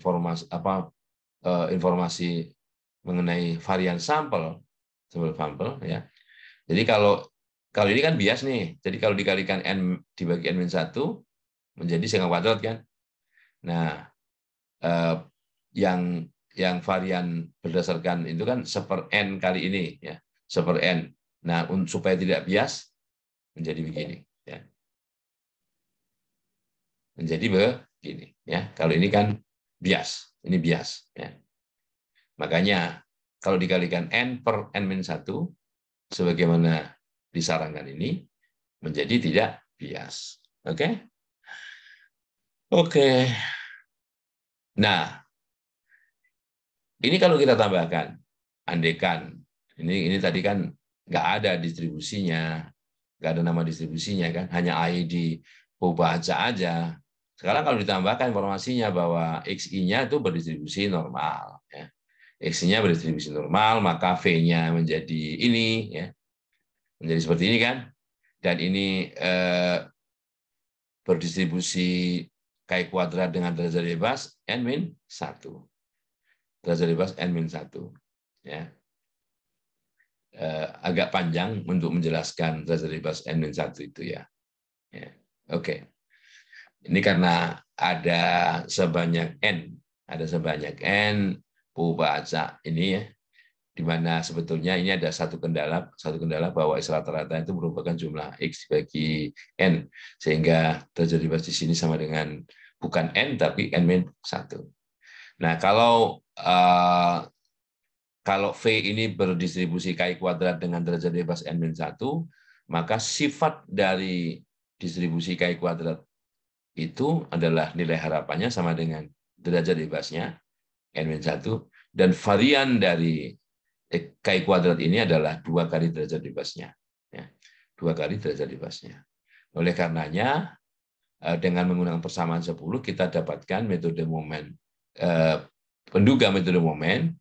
informasi mengenai varian sampel ya. Jadi kalau ini kan bias nih. Jadi kalau dikalikan N dibagi N-1 menjadi sigma kuadrat kan. Nah, yang varian berdasarkan itu kan 1/n kali ini ya, 1/n. Nah, supaya tidak bias menjadi begini ya. Menjadi begini ya. Kalau ini kan bias, ini bias ya. Makanya kalau dikalikan n per n-1 sebagaimana disarankan ini menjadi tidak bias. Oke? Oke. Nah, ini kalau kita tambahkan, andekan, ini tadi kan nggak ada distribusinya, nggak ada nama distribusinya kan, hanya ID baca aja. Sekarang kalau ditambahkan informasinya bahwa XI-nya itu berdistribusi normal, ya. X-nya berdistribusi normal, maka V-nya menjadi ini, ya, menjadi seperti ini kan, dan ini berdistribusi Chi kuadrat dengan derajat bebas N-1. Derajat bebas N-1. Ya. Agak panjang untuk menjelaskan derajat bebas N-1 itu ya. Ya. Oke. Ini karena ada sebanyak N baca ini ya, di mana sebetulnya ini ada satu kendala bahwa X rata-rata itu merupakan jumlah X bagi N, sehingga derajat bebas di sini sama dengan bukan N tapi N-1. Nah, kalau V ini berdistribusi Chi kuadrat dengan derajat bebas N-1, maka sifat dari distribusi Chi kuadrat itu adalah nilai harapannya sama dengan derajat bebasnya N-1, dan varian dari Chi kuadrat ini adalah 2 kali derajat bebasnya. Ya, 2 kali derajat bebasnya. Oleh karenanya, dengan menggunakan persamaan 10, kita dapatkan metode momen, penduga metode momen,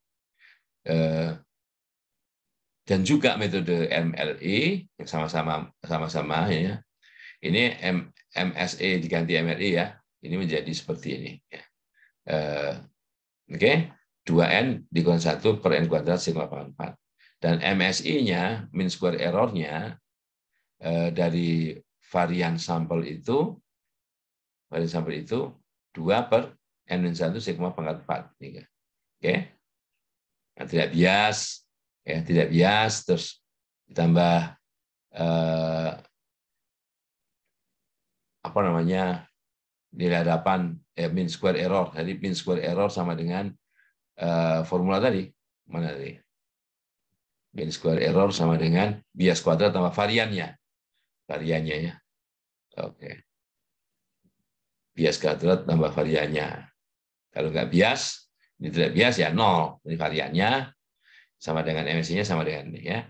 dan juga metode MLE yang sama-sama ya. Ini MSE diganti MLE ya. Ini menjadi seperti ini. Ya. Oke, 2N dikurang 1 per N kuadrat sigma pangkat 4. Dan MSI-nya, mean square error-nya, dari varian sampel itu 2 per N-1 sigma pangkat 4. Oke, nah, tidak bias, ya, tidak bias, terus ditambah nilai harapan mean square error. Jadi mean square error sama dengan formula tadi. Mana tadi? Mean square error sama dengan bias kuadrat tambah variannya. Variannya ya. Oke. Bias kuadrat tambah variannya. Kalau nggak bias, ini tidak bias ya 0. Ini variannya sama dengan MSI-nya sama dengan ini ya.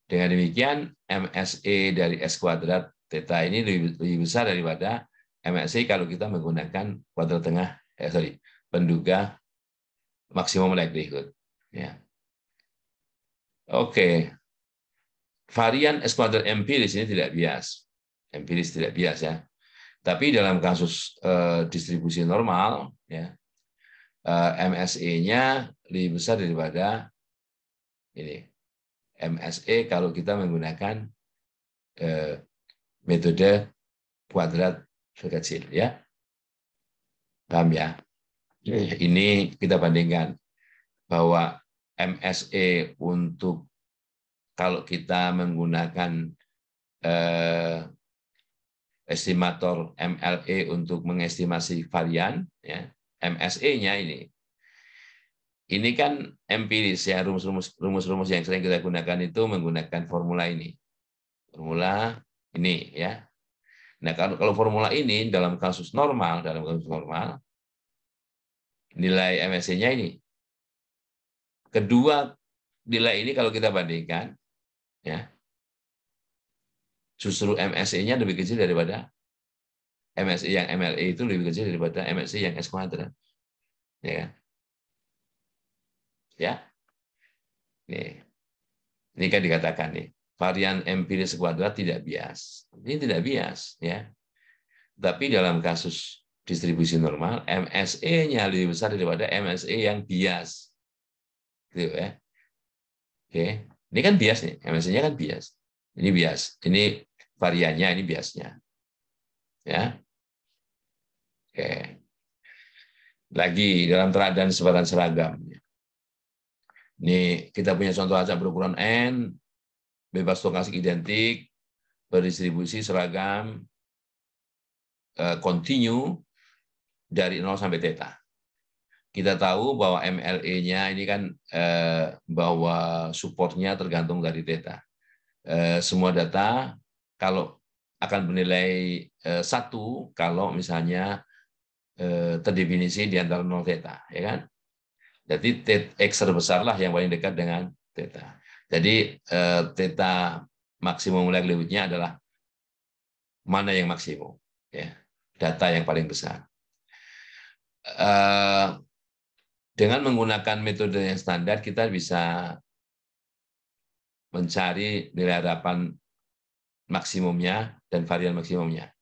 Dengan demikian MSE dari S kuadrat theta ini lebih besar daripada MSI kalau kita menggunakan kuadrat tengah, penduga maksimum likelihood. Ya. Oke. Varian S kuadrat empiris ini tidak bias. Empiris tidak bias ya. Tapi dalam kasus distribusi normal, ya, MSE-nya lebih besar daripada ini. MSE kalau kita menggunakan metode kuadrat terkecil, ya. Paham ya? Ini kita bandingkan bahwa MSE untuk kalau kita menggunakan estimator MLE untuk mengestimasi varian, ya, MSE-nya ini kan empiris ya, rumus-rumus yang sering kita gunakan itu menggunakan formula ini. Formula ini ya. Nah, kalau formula ini dalam kasus normal, nilai MSE-nya ini. Kedua nilai ini kalau kita bandingkan, ya, justru MSE-nya lebih kecil daripada MSE yang MLE itu lebih kecil daripada MSE yang S kuadrat. Ya kan? Ya. Ini kan dikatakan nih, varian empiris kuadrat tidak bias. Ini tidak bias, ya. Tapi dalam kasus distribusi normal, MSE-nya lebih besar daripada MSE yang bias. Gitu ya. Oke. Ini kan bias nih, MSE-nya kan bias. Ini bias. Ini variannya, ini biasnya. Ya. Oke. Lagi dalam dan sebaran seragam. Ini kita punya contoh acak berukuran N, bebas stokastik identik, berdistribusi seragam, continue dari 0 sampai theta. Kita tahu bahwa MLE-nya ini kan bahwa supportnya tergantung dari theta. Semua data kalau akan bernilai 1 kalau misalnya terdefinisi di antara 0 theta, ya kan? Jadi X terbesarlah yang paling dekat dengan theta. Jadi theta maksimum likelihood-nya adalah mana yang maksimum, ya, data yang paling besar. Dengan menggunakan metode yang standar, kita bisa mencari nilai harapan maksimumnya dan varian maksimumnya.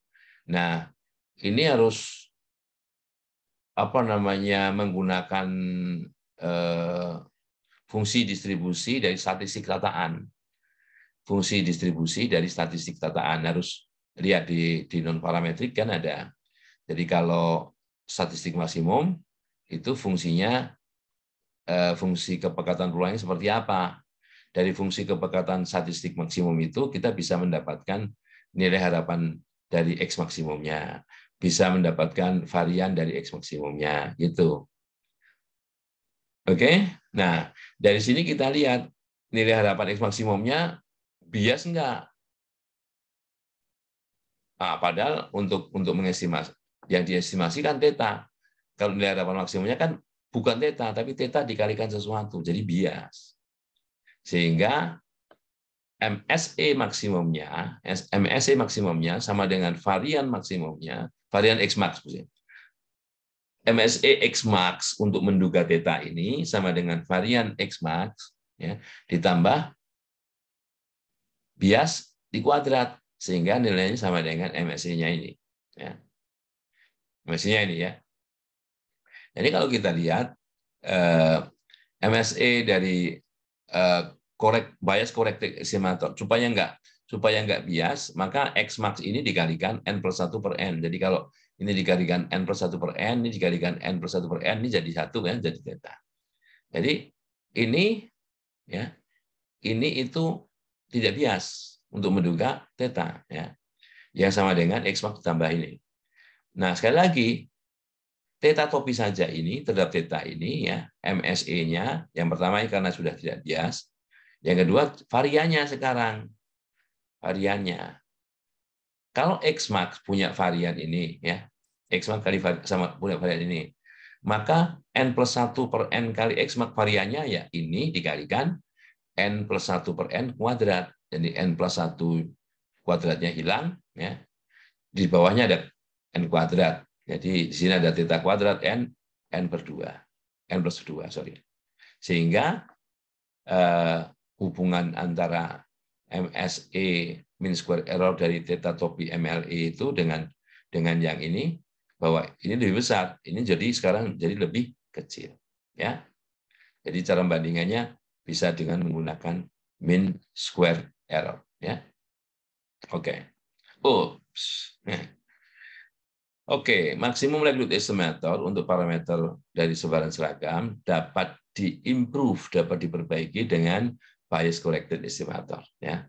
Nah, ini harus menggunakan fungsi distribusi dari statistik tataan. Fungsi distribusi dari statistik tataan harus lihat di non parametrik kan ada. Jadi kalau statistik maksimum itu fungsinya fungsi kepekatan peluangnya seperti apa. Dari fungsi kepekatan statistik maksimum itu kita bisa mendapatkan nilai harapan dari X maksimumnya, bisa mendapatkan varian dari X maksimumnya, gitu. Oke, nah dari sini kita lihat nilai harapan X maksimumnya bias enggak. Nah, padahal untuk mengestimasi yang diestimasi kan theta. Kalau nilai harapan maksimumnya kan bukan theta, tapi theta dikalikan sesuatu, jadi bias. Sehingga MSE maksimumnya sama dengan varian maksimumnya, varian X max. MSE X max untuk menduga theta ini sama dengan varian X max, ya, ditambah bias di kuadrat, sehingga nilainya sama dengan MSE-nya ini. Ya. MSE-nya ini ya. Jadi kalau kita lihat MSE dari bias corrected estimator supaya nggak bias, maka X max ini dikalikan N+1 per N. Jadi kalau ini dikalikan N+1 per N, ini dikalikan N+1 per N, ini jadi 1 kan, jadi theta. Jadi ini ya, ini itu tidak bias untuk menduga theta, ya, yang sama dengan X max tambah ini. Nah, sekali lagi, theta topi saja ini terhadap theta ini, ya, MSE-nya yang pertama karena sudah tidak bias, yang kedua variannya sekarang, variannya. Kalau X max punya varian ini, ya, X max kali sama punya varian ini, maka N+1 per N kali X max variannya ya ini dikalikan N+1 per N kuadrat. Jadi N+1 kuadratnya hilang, ya. Di bawahnya ada N kuadrat. Jadi di sini ada theta kuadrat N+2, sorry. Sehingga hubungan antara MSE mean square error dari theta topi MLE itu dengan yang ini, bahwa ini lebih besar, ini jadi sekarang jadi lebih kecil, ya. Jadi cara bandingannya bisa dengan menggunakan mean square error, ya. Oke. Oke, maksimum likelihood estimator untuk parameter dari sebaran seragam dapat diimprove, dapat diperbaiki dengan bias corrected estimator, ya.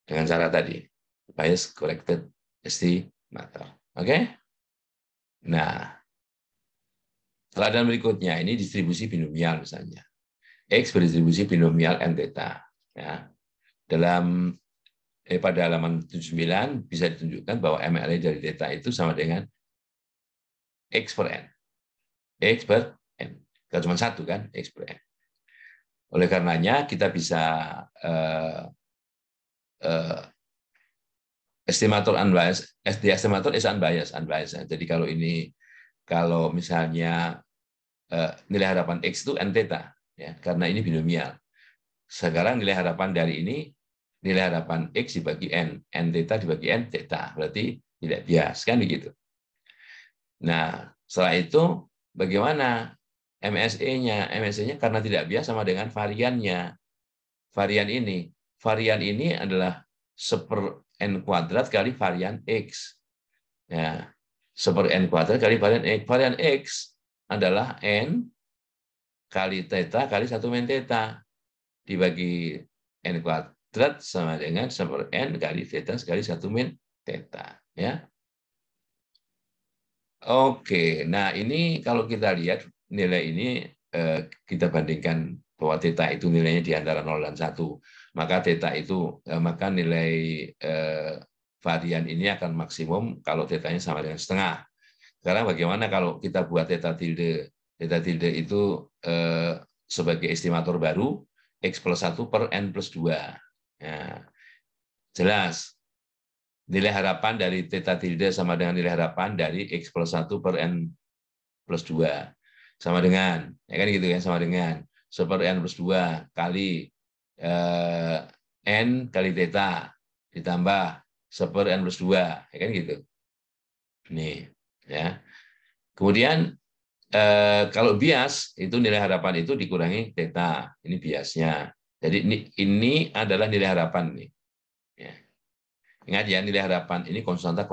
Dengan cara tadi, bias corrected estimator. Oke? Nah, teladan berikutnya ini distribusi binomial misalnya. X berdistribusi binomial n theta, ya. Dalam pada halaman 79 bisa ditunjukkan bahwa MLA dari theta itu sama dengan X per N. X per N. Kalau cuma satu kan, X per N. Oleh karenanya kita bisa estimator unbiased, the estimator is unbiased. Jadi kalau misalnya nilai harapan X itu N theta, ya, karena ini binomial. Sekarang nilai harapan dari ini, nilai harapan X dibagi N theta dibagi N theta, berarti tidak bias, kan begitu. Nah, setelah itu bagaimana MSE-nya? MSE-nya karena tidak bias sama dengan variannya. Varian ini adalah 1/n kuadrat kali varian X. Ya, 1/n kuadrat kali varian X. Varian X adalah N kali theta kali 1 min theta. Dibagi N kuadrat sama dengan 1/n kali theta kali 1 min theta. Ya. Oke, nah ini kalau kita lihat nilai ini, kita bandingkan bahwa theta itu nilainya di antara 0 dan 1. Maka theta itu, maka nilai varian ini akan maksimum kalau theta-nya sama dengan setengah. Sekarang bagaimana kalau kita buat theta tilde? Theta tilde itu sebagai estimator baru, X plus 1 per N plus 2. Ya, jelas. Nilai harapan dari theta tilde sama dengan nilai harapan dari X plus 1 per N plus 2. Sama dengan, ya kan gitu kan, sama dengan 1 per N plus 2 kali N kali theta ditambah 1 per N plus 2, ya kan gitu. Nih, ya. Kemudian kalau bias itu nilai harapan itu dikurangi theta, ini biasnya. Jadi ini adalah nilai harapan nih. Ya. Ingat ya, nilai harapan ini konstanta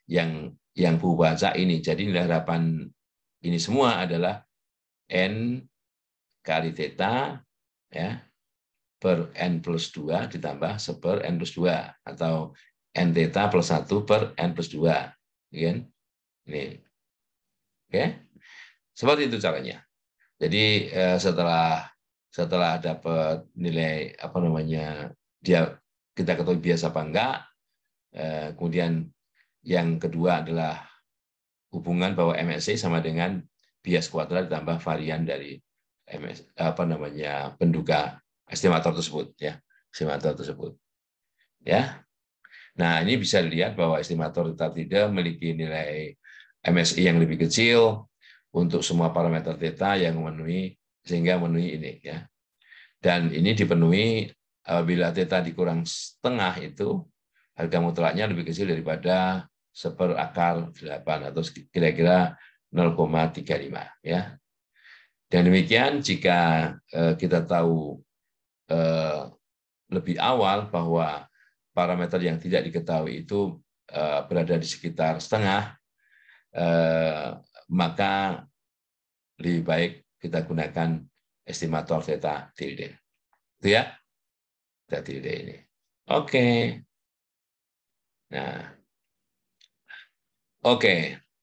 yang baca ini. Jadi nilai harapan ini semua adalah N kali theta ya per N plus 2 ditambah 1 per N plus 2 atau N theta plus 1 per N plus 2. Kan? Ini. Oke. Seperti itu caranya. Jadi setelah dapat nilai kita ketahui bias apa enggak, kemudian yang kedua adalah hubungan bahwa MSE sama dengan bias kuadrat ditambah varian dari penduga estimator tersebut, ya, estimator tersebut, ya. Nah, ini bisa dilihat bahwa estimator theta tilde memiliki nilai MSE yang lebih kecil untuk semua parameter theta yang memenuhi ini, ya. Dan ini dipenuhi apabila theta dikurang setengah itu harga mutlaknya lebih kecil daripada 1/8 atau kira-kira 0,35, ya. Dan demikian jika kita tahu lebih awal bahwa parameter yang tidak diketahui itu berada di sekitar setengah, maka lebih baik kita gunakan estimator theta tilde. Itu ya, theta tilde ini. Oke.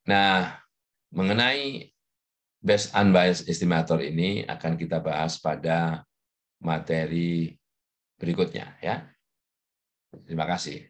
Nah, mengenai best unbiased estimator ini akan kita bahas pada materi berikutnya, ya. Terima kasih.